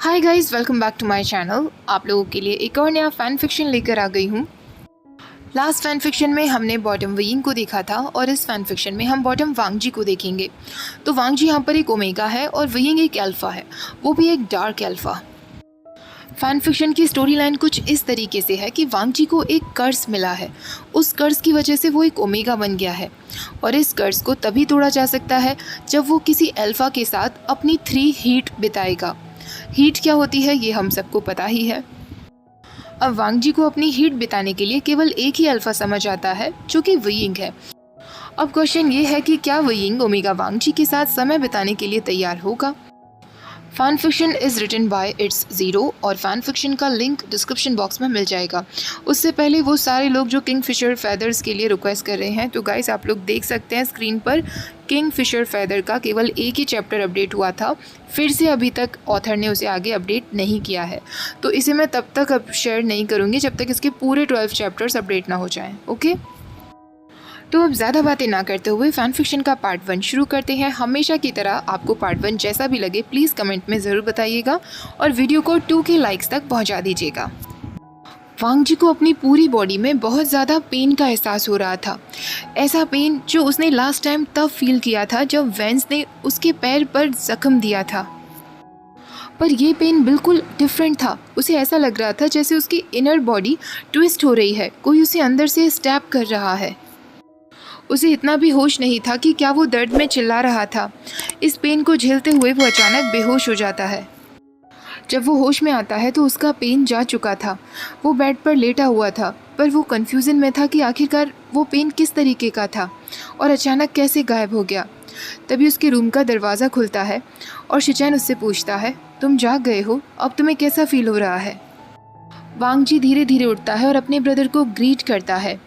Hi guys, welcome back to my channel. आप लोगों के लिए एक और नया फैन फिक्शन लेकर आ गई हूँ। लास्ट फैन फिक्शन में हमने बॉटम वेइंग को देखा था और इस फैन फिक्शन में हम बॉटम वांगजी को देखेंगे। तो वांगजी यहाँ पर एक ओमेगा है और वेइंग एक अल्फा है, वो भी एक डार्क अल्फा। फैन फिक्शन की स्टोरी लाइन कुछ इस तरीके से है कि वांगजी को एक कर्ज मिला है। उस कर्ज की वजह से वो एक ओमेगा बन गया है और इस कर्ज को तभी तोड़ा जा सकता है जब वो किसी अल्फा के साथ अपनी 3 हीट बिताएगा। हीट क्या होती है ये हम सबको पता ही है। अब वांगजी को अपनी हीट बिताने के लिए केवल एक ही अल्फा समझ आता है जो कि वेइंग है। अब क्वेश्चन ये है कि क्या वेइंग ओमेगा वांगजी के साथ समय बिताने के लिए तैयार होगा। Fan fiction is written by its zero और फैन फिक्शन का लिंक डिस्क्रिप्शन बॉक्स में मिल जाएगा। उससे पहले वो सारे लोग जो किंगफिशर फेदर्स के लिए रिक्वेस्ट कर रहे हैं, तो गाइस आप लोग देख सकते हैं स्क्रीन पर किंगफिशर फेदर का केवल एक ही चैप्टर अपडेट हुआ था। फिर से अभी तक ऑथर ने उसे आगे अपडेट नहीं किया है, तो इसे मैं तब तक अब शेयर नहीं करूँगी जब तक इसके पूरे 12 चैप्टर्स अपडेट ना हो जाएँ। ओके, तो अब ज़्यादा बातें ना करते हुए फ़ैन फिक्शन का पार्ट 1 शुरू करते हैं। हमेशा की तरह आपको पार्ट 1 जैसा भी लगे प्लीज़ कमेंट में ज़रूर बताइएगा और वीडियो को 2K लाइक्स तक पहुंचा दीजिएगा। वांगजी को अपनी पूरी बॉडी में बहुत ज़्यादा पेन का एहसास हो रहा था। ऐसा पेन जो उसने लास्ट टाइम तब फील किया था जब वेंस ने उसके पैर पर जख्म दिया था। पर ये पेन बिल्कुल डिफरेंट था। उसे ऐसा लग रहा था जैसे उसकी इनर बॉडी ट्विस्ट हो रही है, कोई उसे अंदर से स्टैब कर रहा है। उसे इतना भी होश नहीं था कि क्या वो दर्द में चिल्ला रहा था। इस पेन को झेलते हुए वो अचानक बेहोश हो जाता है। जब वो होश में आता है तो उसका पेन जा चुका था। वो बेड पर लेटा हुआ था, पर वो कंफ्यूजन में था कि आखिरकार वो पेन किस तरीके का था और अचानक कैसे गायब हो गया। तभी उसके रूम का दरवाज़ा खुलता है और शिचैन उससे पूछता है, तुम जाग गए हो, अब तुम्हें कैसा फील हो रहा है। वांगजी धीरे धीरे उठता है और अपने ब्रदर को ग्रीट करता है।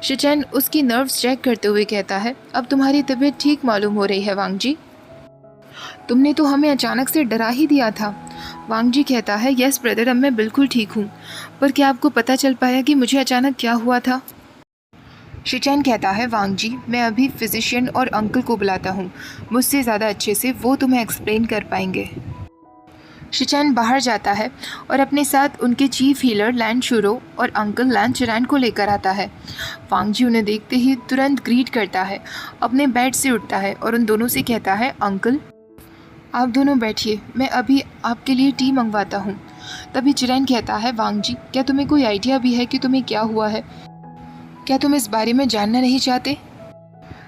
शिचैन उसकी नर्व्स चेक करते हुए कहता है, अब तुम्हारी तबीयत ठीक मालूम हो रही है वांगजी। तुमने तो हमें अचानक से डरा ही दिया था। वांगजी कहता है, यस ब्रदर, अब मैं बिल्कुल ठीक हूँ, पर क्या आपको पता चल पाया कि मुझे अचानक क्या हुआ था। शिचैन कहता है, वांगजी मैं अभी फिजिशियन और अंकल को बुलाता हूँ, मुझसे ज़्यादा अच्छे से वो तुम्हें एक्सप्लेन कर पाएंगे। शिचैन बाहर जाता है और अपने साथ उनके चीफ हीलर लैन शुरो और अंकल लैन चिरैन को लेकर आता है। वांगजी उन्हें देखते ही तुरंत ग्रीट करता है, अपने बेड से उठता है और उन दोनों से कहता है, अंकल आप दोनों बैठिए, मैं अभी आपके लिए टी मंगवाता हूँ। तभी चिरैन कहता है, वांगजी क्या तुम्हें कोई आइडिया भी है कि तुम्हें क्या हुआ है? क्या तुम इस बारे में जानना नहीं चाहते?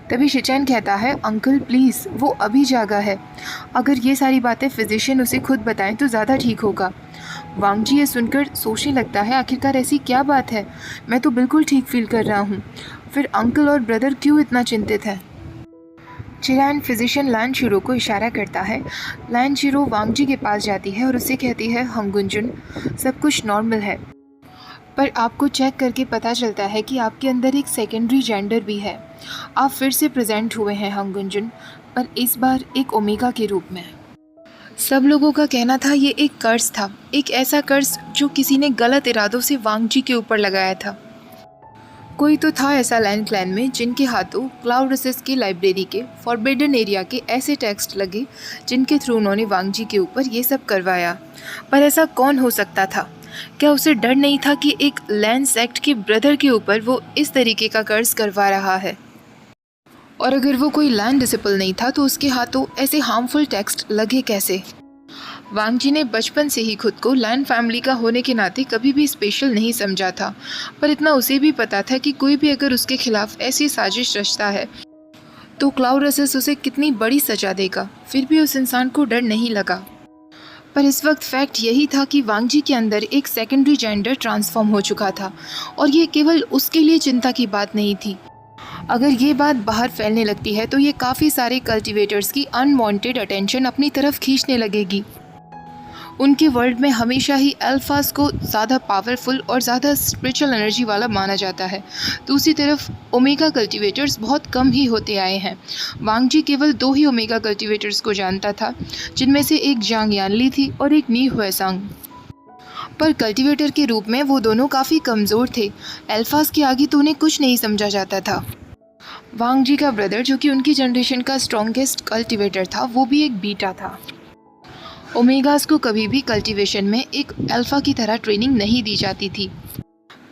तभी शिचैन कहता है, अंकल प्लीज़, वो अभी जागा है, अगर ये सारी बातें फिजिशियन उसे खुद बताएं तो ज़्यादा ठीक होगा। वांगजी ये सुनकर सोचने लगता है, आखिरकार ऐसी क्या बात है, मैं तो बिल्कुल ठीक फील कर रहा हूँ, फिर अंकल और ब्रदर क्यों इतना चिंतित हैं। चिरैन फिजिशियन लैन शिरो को इशारा करता है। लैन शिरो वांगजी के पास जाती है और उससे कहती है, हंगुंजुन सब कुछ नॉर्मल है, पर आपको चेक करके पता चलता है कि आपके अंदर एक सेकेंडरी जेंडर भी है। आप फिर से प्रेजेंट हुए हैं हंगुंजुन, पर इस बार एक ओमेगा के रूप में। सब लोगों का कहना था ये एक कर्ज था, एक ऐसा कर्ज जो किसी ने गलत इरादों से वांगजी के ऊपर लगाया था। कोई तो था ऐसा लैन क्लैन में जिनके हाथों क्लाउडसिस की लाइब्रेरी के फॉरबिडन एरिया के ऐसे टेक्स्ट लगे जिनके थ्रू उन्होंने वांगजी के ऊपर ये सब करवाया। पर ऐसा कौन हो सकता था? क्या उसे डर नहीं था कि एक लैन सेक्ट के ब्रदर के ऊपर वो इस तरीके का कर्ज करवा रहा है? और अगर वो कोई लैन डिसिपल नहीं था तो उसके हाथों ऐसे हार्मफुल टेक्स्ट लगे कैसे? वांगजी ने बचपन से ही खुद को लैन फैमिली का होने के नाते कभी भी स्पेशल नहीं समझा था, पर इतना उसे भी पता था कि कोई भी अगर उसके खिलाफ ऐसी साजिश रचता है तो क्लाउडसिस उसे कितनी बड़ी सजा देगा। फिर भी उस इंसान को डर नहीं लगा। पर इस वक्त फैक्ट यही था कि वांगजी के अंदर एक सेकेंडरी जेंडर ट्रांसफॉर्म हो चुका था और ये केवल उसके लिए चिंता की बात नहीं थी। अगर ये बात बाहर फैलने लगती है तो ये काफ़ी सारे कल्टिवेटर्स की अनवांटेड अटेंशन अपनी तरफ खींचने लगेगी। उनके वर्ल्ड में हमेशा ही अल्फास को ज़्यादा पावरफुल और ज़्यादा स्पिरिचुअल एनर्जी वाला माना जाता है। दूसरी तरफ ओमेगा कल्टिवेटर्स बहुत कम ही होते आए हैं। वांगजी केवल 2 ही ओमेगा कल्टिवेटर्स को जानता था, जिनमें से एक जांग यानली थी और एक नी हुएसांग। पर कल्टिवेटर के रूप में वो दोनों काफ़ी कमज़ोर थे। अल्फास के आगे तो उन्हें कुछ नहीं समझा जाता था। वांगजी का ब्रदर जो कि उनकी जनरेशन का स्ट्रॉन्गेस्ट कल्टिवेटर था, वो भी एक बीटा था। ओमेगास को कभी भी कल्टीवेशन में एक अल्फ़ा की तरह ट्रेनिंग नहीं दी जाती थी।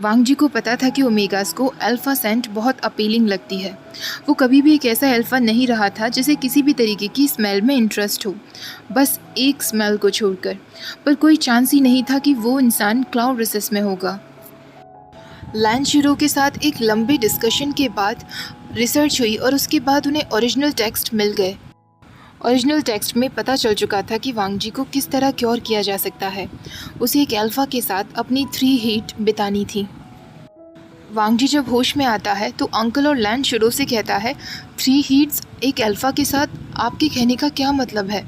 वांग जी को पता था कि ओमेगास को अल्फ़ा सेंट बहुत अपीलिंग लगती है। वो कभी भी एक ऐसा अल्फ़ा नहीं रहा था जिसे किसी भी तरीके की स्मेल में इंटरेस्ट हो, बस एक स्मेल को छोड़कर। पर कोई चांस ही नहीं था कि वो इंसान क्लाउड रिसेस में होगा। लैन शिरो के साथ एक लंबे डिस्कशन के बाद रिसर्च हुई और उसके बाद उन्हें ओरिजिनल टेक्स्ट मिल गए। ओरिजिनल टेक्स्ट में पता चल चुका था कि वांग जी को किस तरह क्योर किया जा सकता है। उसे एक अल्फ़ा के साथ अपनी 3 हीट बितानी थी। वांग जी जब होश में आता है तो अंकल और लैन शिरो से कहता है, 3 हीट्स एक अल्फ़ा के साथ, आपके कहने का क्या मतलब है?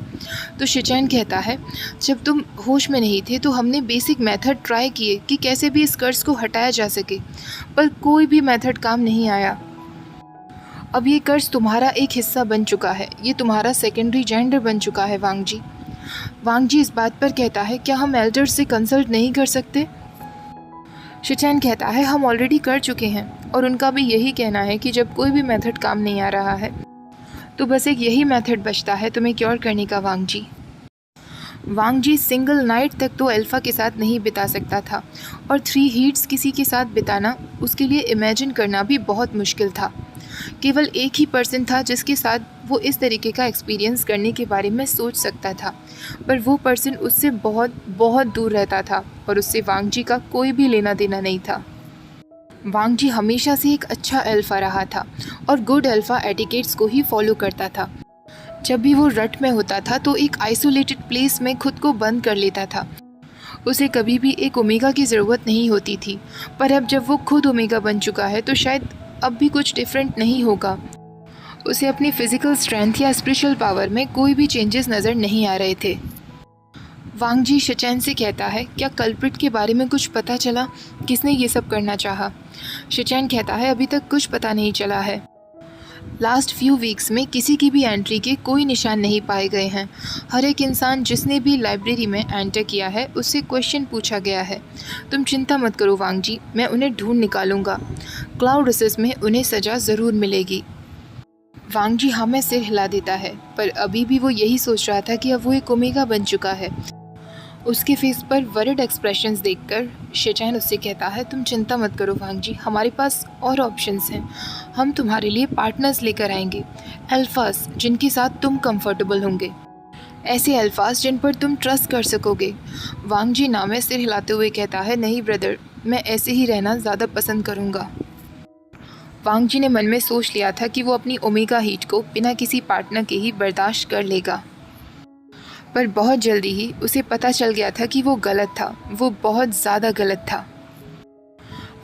तो शिचैन कहता है, जब तुम होश में नहीं थे तो हमने बेसिक मेथड ट्राई किए कि कैसे भी इस कर्ज को हटाया जा सके, पर कोई भी मेथड काम नहीं आया। अब ये कर्ज तुम्हारा एक हिस्सा बन चुका है, ये तुम्हारा सेकेंडरी जेंडर बन चुका है वांग जी। वांग जी इस बात पर कहता है, क्या हम एल्डर्स से कंसल्ट नहीं कर सकते? शिचैन कहता है, हम ऑलरेडी कर चुके हैं और उनका भी यही कहना है कि जब कोई भी मेथड काम नहीं आ रहा है तो बस एक यही मेथड बचता है तुम्हें क्योर करने का वांग जी। वांग जी सिंगल नाइट तक तो अल्फ़ा के साथ नहीं बिता सकता था और 3 हीट्स किसी के साथ बिताना उसके लिए इमेजिन करना भी बहुत मुश्किल था। केवल एक ही पर्सन था जिसके साथ वो इस तरीके का एक्सपीरियंस करने के बारे में सोच सकता था, पर वो पर्सन उससे बहुत बहुत दूर रहता था और उससे वांग जी का कोई भी लेना देना नहीं था। वांग जी हमेशा से एक अच्छा अल्फ़ा रहा था और गुड अल्फ़ा एटिकेट्स को ही फॉलो करता था। जब भी वो रट में होता था तो एक आइसोलेटेड प्लेस में खुद को बंद कर लेता था। उसे कभी भी एक ओमेगा की ज़रूरत नहीं होती थी, पर अब जब वो खुद ओमेगा बन चुका है तो शायद अब भी कुछ डिफरेंट नहीं होगा। उसे अपनी फ़िज़िकल स्ट्रेंथ या स्पिरिचुअल पावर में कोई भी चेंजेस नज़र नहीं आ रहे थे। वांग जी शिचैन से कहता है, क्या कल्प्रिट के बारे में कुछ पता चला? किसने ये सब करना चाहा? शिचैन कहता है, अभी तक कुछ पता नहीं चला है। लास्ट फ्यू वीक्स में किसी की भी एंट्री के कोई निशान नहीं पाए गए हैं। हर एक इंसान जिसने भी लाइब्रेरी में एंटर किया है उससे क्वेश्चन पूछा गया है। तुम चिंता मत करो वांग जी, मैं उन्हें ढूंढ निकालूंगा। क्लाउड रिसेस में उन्हें सज़ा ज़रूर मिलेगी। वांग जी हाँ में सिर हिला देता है, पर अभी भी वो यही सोच रहा था कि अब वो एक ओमेगा बन चुका है। उसके फेस पर वरिड एक्सप्रेशंस देखकर शिचैन उससे कहता है, तुम चिंता मत करो वांग जी, हमारे पास और ऑप्शंस हैं। हम तुम्हारे लिए पार्टनर्स लेकर आएंगे, अल्फास जिनके साथ तुम कंफर्टेबल होंगे, ऐसे अल्फास जिन पर तुम ट्रस्ट कर सकोगे। वांग जी ना में सिर हिलाते हुए कहता है, नहीं ब्रदर, मैं ऐसे ही रहना ज़्यादा पसंद करूँगा। वांग जी ने मन में सोच लिया था कि वो अपनी ओमेगा हीट को बिना किसी पार्टनर के ही बर्दाश्त कर लेगा, पर बहुत जल्दी ही उसे पता चल गया था कि वो गलत था। वो बहुत ज़्यादा गलत था।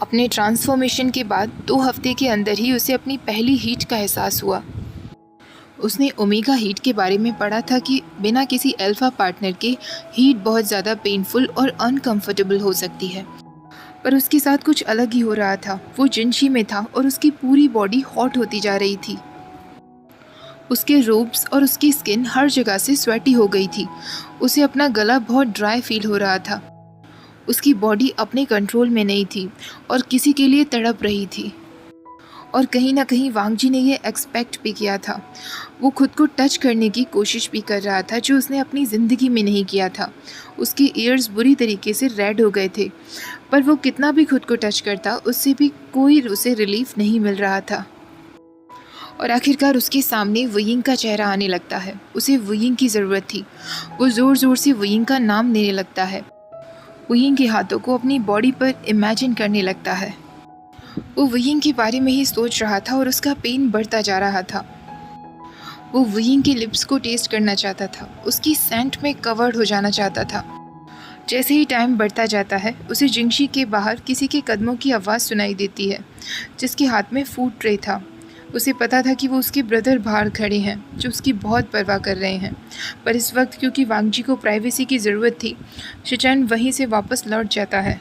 अपने ट्रांसफॉर्मेशन के बाद 2 हफ्ते के अंदर ही उसे अपनी पहली हीट का एहसास हुआ। उसने ओमेगा हीट के बारे में पढ़ा था कि बिना किसी अल्फ़ा पार्टनर के हीट बहुत ज़्यादा पेनफुल और अनकंफर्टेबल हो सकती है, पर उसके साथ कुछ अलग ही हो रहा था। वो जिनशी में था और उसकी पूरी बॉडी हॉट होती जा रही थी। उसके रोब्स और उसकी स्किन हर जगह से स्वेटी हो गई थी। उसे अपना गला बहुत ड्राई फील हो रहा था। उसकी बॉडी अपने कंट्रोल में नहीं थी और किसी के लिए तड़प रही थी। और कहीं ना कहीं वांग जी ने ये एक्सपेक्ट भी किया था। वो खुद को टच करने की कोशिश भी कर रहा था, जो उसने अपनी ज़िंदगी में नहीं किया था। उसके ईयर्स बुरी तरीके से रेड हो गए थे, पर वो कितना भी खुद को टच करता उससे भी कोई उसे रिलीफ नहीं मिल रहा था। और आखिरकार उसके सामने वुयिंग का चेहरा आने लगता है। उसे वुयिंग की ज़रूरत थी। वो ज़ोर ज़ोर से वुयिंग का नाम लेने लगता है। वुयिंग के हाथों को अपनी बॉडी पर इमेजिन करने लगता है। वो वुयिंग के बारे में ही सोच रहा था और उसका पेन बढ़ता जा रहा था। वो वुयिंग के लिप्स को टेस्ट करना चाहता था, उसकी सेंट में कवर्ड हो जाना चाहता था। जैसे ही टाइम बढ़ता जाता है, उसे जिंगशी के बाहर किसी के कदमों की आवाज़ सुनाई देती है, जिसके हाथ में फूड ट्रे था। उसे पता था कि वो उसके ब्रदर बाहर खड़े हैं, जो उसकी बहुत परवाह कर रहे हैं, पर इस वक्त क्योंकि वांग जी को प्राइवेसी की ज़रूरत थी, शिचैन वहीं से वापस लौट जाता है।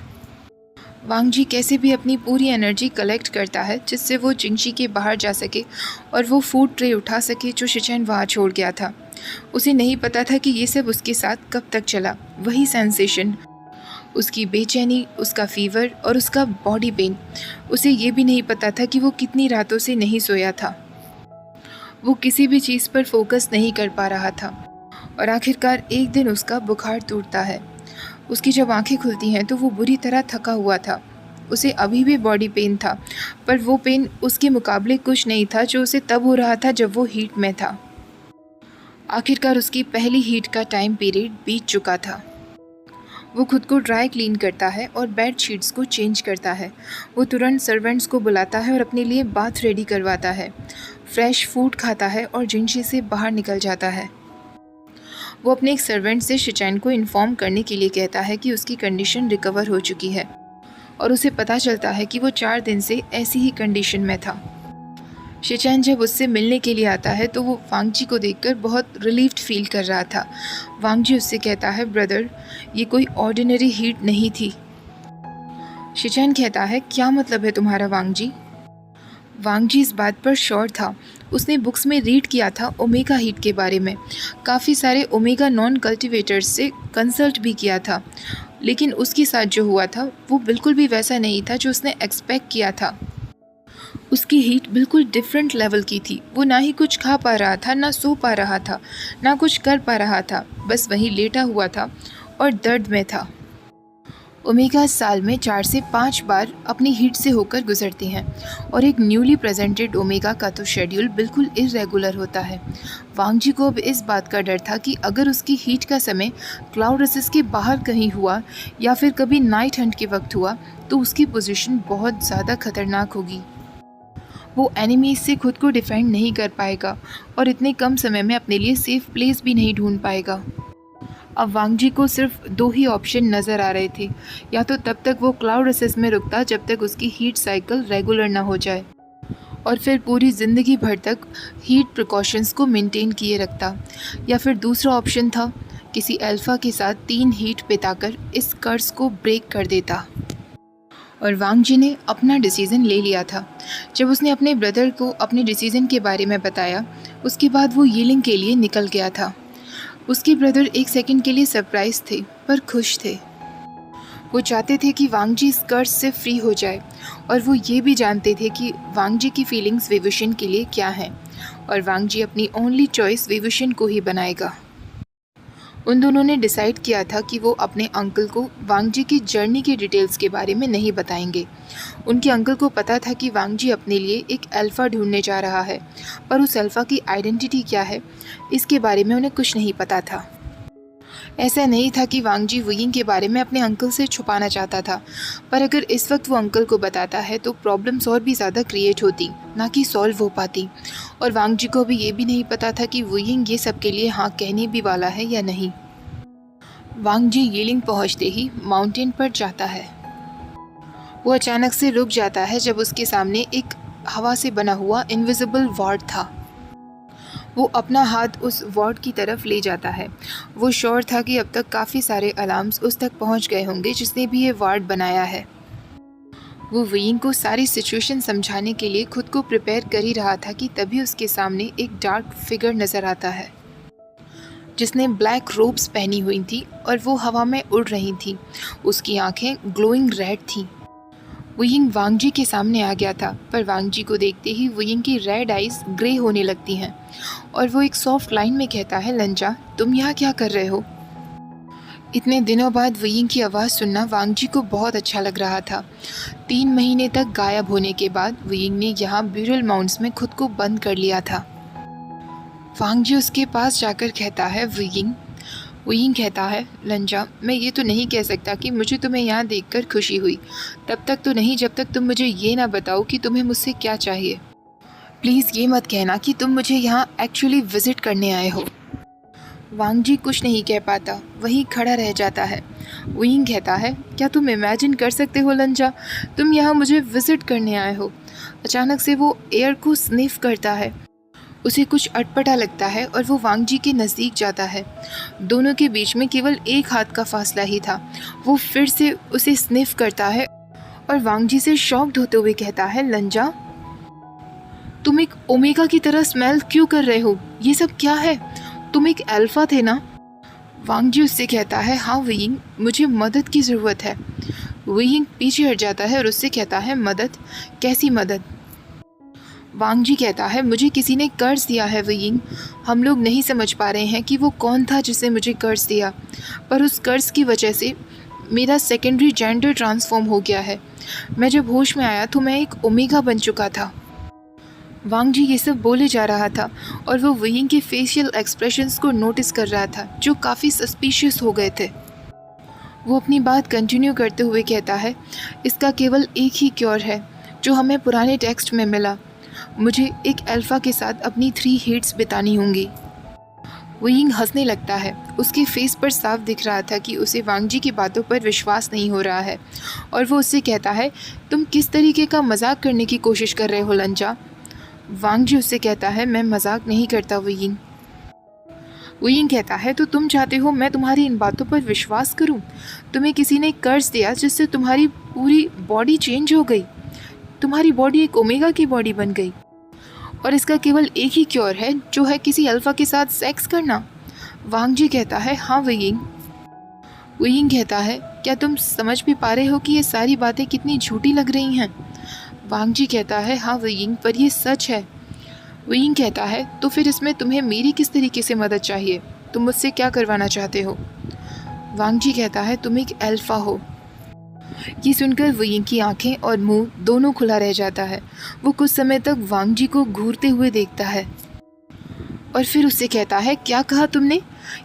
वांग जी कैसे भी अपनी पूरी एनर्जी कलेक्ट करता है, जिससे वो जिंगशी के बाहर जा सके और वो फूड ट्रे उठा सके जो शिचैन वहाँ छोड़ गया था। उसे नहीं पता था कि ये सब उसके साथ कब तक चला। वही सेंसेशन, उसकी बेचैनी, उसका फीवर और उसका बॉडी पेन। उसे ये भी नहीं पता था कि वो कितनी रातों से नहीं सोया था। वो किसी भी चीज़ पर फोकस नहीं कर पा रहा था। और आखिरकार एक दिन उसका बुखार टूटता है। उसकी जब आंखें खुलती हैं तो वो बुरी तरह थका हुआ था। उसे अभी भी बॉडी पेन था, पर वो पेन उसके मुकाबले कुछ नहीं था जो उसे तब हो रहा था जब वो हीट में था। आखिरकार उसकी पहली हीट का टाइम पीरियड बीत चुका था। वो खुद को ड्राई क्लीन करता है और बेड शीट्स को चेंज करता है। वो तुरंत सर्वेंट्स को बुलाता है और अपने लिए बाथ रेडी करवाता है। फ्रेश फूड खाता है और जिनशी से बाहर निकल जाता है। वो अपने एक सर्वेंट से शिचैन को इन्फॉर्म करने के लिए कहता है कि उसकी कंडीशन रिकवर हो चुकी है, और उसे पता चलता है कि वो 4 दिन से ऐसी ही कंडीशन में था। शिचैन जब उससे मिलने के लिए आता है तो वो वांगजी को देखकर बहुत रिलीव्ड फील कर रहा था। वांगजी उससे कहता है, ब्रदर, ये कोई ऑर्डिनरी हीट नहीं थी। शिचैन कहता है, क्या मतलब है तुम्हारा वांगजी? वांगजी इस बात पर श्योर था। उसने बुक्स में रीड किया था ओमेगा हीट के बारे में। काफ़ी सारे ओमेगा नॉन कल्टिवेटर्स से कंसल्ट भी किया था, लेकिन उसके साथ जो हुआ था वो बिल्कुल भी वैसा नहीं था जो उसने एक्सपेक्ट किया था। उसकी हीट बिल्कुल डिफरेंट लेवल की थी। वो ना ही कुछ खा पा रहा था, ना सो पा रहा था, ना कुछ कर पा रहा था, बस वहीं लेटा हुआ था और दर्द में था। ओमेगा साल में 4 से 5 बार अपनी हीट से होकर गुजरती हैं, और एक न्यूली प्रेजेंटेड ओमेगा का तो शेड्यूल बिल्कुल इरेगुलर होता है। वांगजी को अब इस बात का डर था कि अगर उसकी हीट का समय क्लाउडसिस के बाहर कहीं हुआ या फिर कभी नाइट हंट के वक्त हुआ तो उसकी पोजीशन बहुत ज़्यादा खतरनाक होगी। वो एनिमीज से खुद को डिफेंड नहीं कर पाएगा और इतने कम समय में अपने लिए सेफ प्लेस भी नहीं ढूंढ पाएगा। अब वांगजी को सिर्फ 2 ही ऑप्शन नज़र आ रहे थे। या तो तब तक वो क्लाउड असेस में रुकता जब तक उसकी हीट साइकिल रेगुलर ना हो जाए, और फिर पूरी ज़िंदगी भर तक हीट प्रिकॉशंस को मेंटेन किए रखता, या फिर दूसरा ऑप्शन था किसी अल्फ़ा के साथ 3 हीट बिताकर इस कर्ज को ब्रेक कर देता। और वांगजी ने अपना डिसीज़न ले लिया था। जब उसने अपने ब्रदर को अपने डिसीज़न के बारे में बताया, उसके बाद वो यीलिंग के लिए निकल गया था। उसके ब्रदर एक सेकंड के लिए सरप्राइज थे, पर खुश थे। वो चाहते थे कि वांगजी इस कर्ज से फ्री हो जाए, और वो ये भी जानते थे कि वांगजी की फीलिंग्स विवुशन के लिए क्या हैं, और वांगजी अपनी ओनली चॉइस विवुशन को ही बनाएगा। उन दोनों ने डिसाइड किया था कि वो अपने अंकल को वांगजी की जर्नी के डिटेल्स के बारे में नहीं बताएंगे। उनके अंकल को पता था कि वांगजी अपने लिए एक अल्फ़ा ढूंढने जा रहा है, पर उस अल्फ़ा की आइडेंटिटी क्या है, इसके बारे में उन्हें कुछ नहीं पता था। ऐसा नहीं था कि वांगजी वुयिंग के बारे में अपने अंकल से छुपाना चाहता था, पर अगर इस वक्त वो अंकल को बताता है तो प्रॉब्लम्स और भी ज़्यादा क्रिएट होती, ना कि सॉल्व हो पाती। और वांगजी को अभी ये भी नहीं पता था कि वुयिंग ये सब के लिए हाँ कहने भी वाला है या नहीं। वांगजी यीलिंग पहुंचते ही माउंटेन पर जाता है। वो अचानक से रुक जाता है जब उसके सामने एक हवा से बना हुआ इनविजिबल वार्ड था। वो अपना हाथ उस वार्ड की तरफ ले जाता है। वो श्योर था कि अब तक काफ़ी सारे अलार्म्स उस तक पहुंच गए होंगे जिसने भी ये वार्ड बनाया है। वो वुयिंग को सारी सिचुएशन समझाने के लिए खुद को प्रिपेयर कर ही रहा था कि तभी उसके सामने एक डार्क फिगर नज़र आता है जिसने ब्लैक रोब्स पहनी हुई थी और वो हवा में उड़ रही थी। उसकी आंखें ग्लोइंग रेड थीं। वुयिंग वांगजी के सामने आ गया था, पर वांगजी को देखते ही वुयिंग की रेड आइज ग्रे होने लगती हैं और वो एक सॉफ्ट लाइन में कहता है, लंजा, तुम यहाँ क्या कर रहे हो? इतने दिनों बाद वुयिंग की आवाज़ सुनना वांगजी को बहुत अच्छा लग रहा था। 3 महीने तक गायब होने के बाद वुयिंग ने यहाँ ब्यूरल माउंट्स में खुद को बंद कर लिया था। वांगजी उसके पास जाकर कहता है, वुयिंग कहता है, लंजा, मैं ये तो नहीं कह सकता कि मुझे तुम्हें यहाँ देखकर खुशी हुई। तब तक तो नहीं जब तक तुम मुझे ये ना बताओ कि तुम्हें मुझसे क्या चाहिए। प्लीज़ ये मत कहना कि तुम मुझे यहाँ एक्चुअली विज़िट करने आए हो। वांगजी कुछ नहीं कह पाता, वहीं खड़ा रह जाता है। वुयिंग कहता है, क्या तुम इमेजिन कर सकते हो लंजा, तुम यहाँ मुझे विज़िट करने आए हो। अचानक से वो एयर को स्निफ करता है। उसे कुछ अटपटा लगता है और वो वांगजी के नज़दीक जाता है। दोनों के बीच में केवल एक हाथ का फासला ही था। वो फिर से उसे स्निफ करता है और वांगजी से शॉक्ड होते हुए कहता है, लंजा, तुम एक ओमेगा की तरह स्मेल क्यों कर रहे हो? ये सब क्या है? तुम एक अल्फ़ा थे ना? वांगजी उससे कहता है, हाँ वुयिंग, मुझे मदद की ज़रूरत है। वुयिंग पीछे हट जाता है और उससे कहता है, मदद? कैसी मदद? वांग जी कहता है, मुझे किसी ने कर्ज दिया है वयिंग। हम लोग नहीं समझ पा रहे हैं कि वो कौन था जिसने मुझे कर्ज दिया, पर उस कर्ज की वजह से मेरा सेकेंडरी जेंडर ट्रांसफॉर्म हो गया है। मैं जब होश में आया तो मैं एक ओमेगा बन चुका था। वांग जी ये सब बोले जा रहा था और वो वयिंग के फेशियल एक्सप्रेशंस को नोटिस कर रहा था, जो काफ़ी सस्पिशियस हो गए थे। वो अपनी बात कंटिन्यू करते हुए कहता है, इसका केवल एक ही क्योर है जो हमें पुराने टेक्स्ट में मिला। मुझे एक अल्फ़ा के साथ अपनी 3 हीट्स बितानी होंगी। वयिंग हंसने लगता है। उसके फेस पर साफ दिख रहा था कि उसे वांग जी की बातों पर विश्वास नहीं हो रहा है और वो उससे कहता है, तुम किस तरीके का मजाक करने की कोशिश कर रहे हो लंचा। वांग जी उससे कहता है, मैं मजाक नहीं करता वयिंग। वयिंग कहता है, तो तुम चाहते हो मैं तुम्हारी इन बातों पर विश्वास करूं? तुम्हें किसी ने कर्ज दिया जिससे तुम्हारी पूरी बॉडी चेंज हो गई। तुम्हारी बॉडी एक ओमेगा की बॉडी बन गई और इसका केवल एक ही क्योर है, जो है किसी अल्फ़ा के साथ सेक्स करना। वांग जी कहता है, हाँ वयिंग। वयिंग कहता है, क्या तुम समझ भी पा रहे हो कि ये सारी बातें कितनी झूठी लग रही हैं? वांग जी कहता है, हाँ वयिंग, पर ये सच है। वयिंग कहता है, तो फिर इसमें तुम्हें मेरी किस तरीके से मदद चाहिए? तुम मुझसे क्या करवाना चाहते हो? वांग जी कहता है, तुम एक अल्फ़ा हो। ये सुनकर वयिंग की आंखें और मुंह दोनों खुला रह जाता है। वो कुछ समय तक वांग जी को घूरते हुए देखता है और फिर उससे कहता है, क्या कहा तुमने?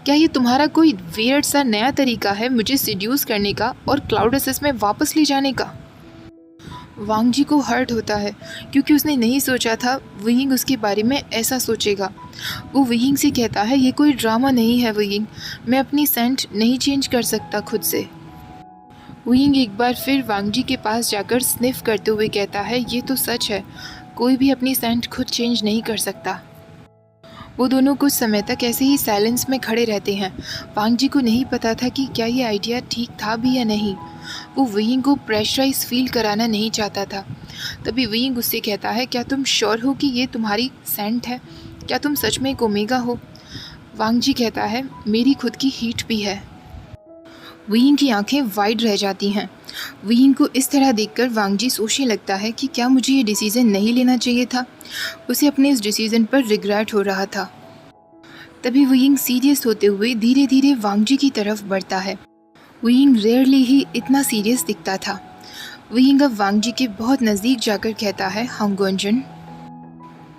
क्या ये तुम्हारा कोई वियर्ड सा नया तरीका है मुझे सिड्यूस करने का और क्लाउड एसेस में वापस ले जाने का? वांग जी को हर्ट होता है क्योंकि उसने नहीं सोचा था वयिंग उसके बारे में ऐसा सोचेगा। वो वयिंग से कहता है, ये कोई ड्रामा नहीं है वयिंग, मैं अपनी सेंट नहीं चेंज कर सकता खुद से। वयिंग एक बार फिर वांग जी के पास जाकर स्निफ करते हुए कहता है, ये तो सच है, कोई भी अपनी सेंट खुद चेंज नहीं कर सकता। वो दोनों कुछ समय तक ऐसे ही साइलेंस में खड़े रहते हैं। वांग जी को नहीं पता था कि क्या ये आइडिया ठीक था भी या नहीं। वो वयिंग को प्रेशराइज फील कराना नहीं चाहता था। तभी वयिंग उससे कहता है, क्या तुम श्योर हो कि ये तुम्हारी सेंट है? क्या तुम सच में एक ओमेगा हो? वांग जी कहता है, मेरी खुद की हीट भी है। वयिंग की आंखें वाइड रह जाती हैं। वयिंग को इस तरह देखकर वांग जी सोचने लगता है कि क्या मुझे ये डिसीज़न नहीं लेना चाहिए था। उसे अपने इस डिसीज़न पर रिग्रेट हो रहा था। तभी वयिंग सीरियस होते हुए धीरे धीरे वांग जी की तरफ बढ़ता है। वयिंग रेयरली ही इतना सीरियस दिखता था। वयिंग अब वांग जी के बहुत नज़दीक जाकर कहता है, हांगगुंजन।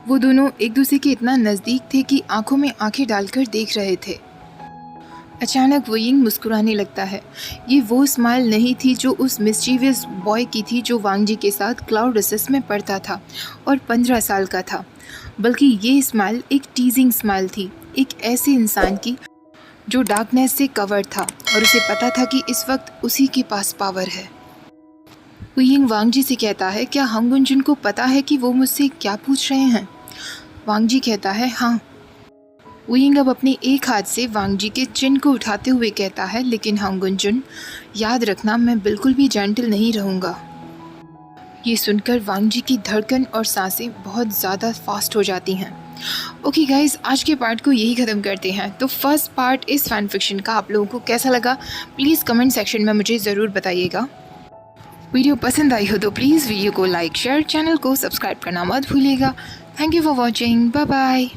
वो दोनों एक दूसरे के इतना नज़दीक थे कि आंखों में आंखें डालकर देख रहे थे। अचानक वयिंग मुस्कुराने लगता है। ये वो स्माइल नहीं थी जो उस मिस्चीवियस बॉय की थी जो वांग जी के साथ क्लाउड एसेस में पढ़ता था और 15 साल का था, बल्कि ये स्माइल एक टीजिंग स्माइल थी, एक ऐसे इंसान की जो डार्कनेस से कवर था और उसे पता था कि इस वक्त उसी के पास पावर है। वयिंग वांग जी से कहता है, क्या हांगगुंजन को पता है कि वो मुझसे क्या पूछ रहे हैं? वांग जी कहता है, हाँ। वयिंग अब अपने एक हाथ से वांग जी के चिन को उठाते हुए कहता है, लेकिन हांगगुंजन, याद रखना मैं बिल्कुल भी जेंटल नहीं रहूँगा। ये सुनकर वांग जी की धड़कन और सांसें बहुत ज़्यादा फास्ट हो जाती हैं। ओके गाइज, आज के पार्ट को यही ख़त्म करते हैं। तो फर्स्ट पार्ट इस फैन फिक्शन का आप लोगों को कैसा लगा, प्लीज़ कमेंट सेक्शन में मुझे ज़रूर बताइएगा। वीडियो पसंद आई हो तो प्लीज़ वीडियो को लाइक, शेयर, चैनल को सब्सक्राइब करना मत भूलिएगा। Thank you for watching. Bye bye.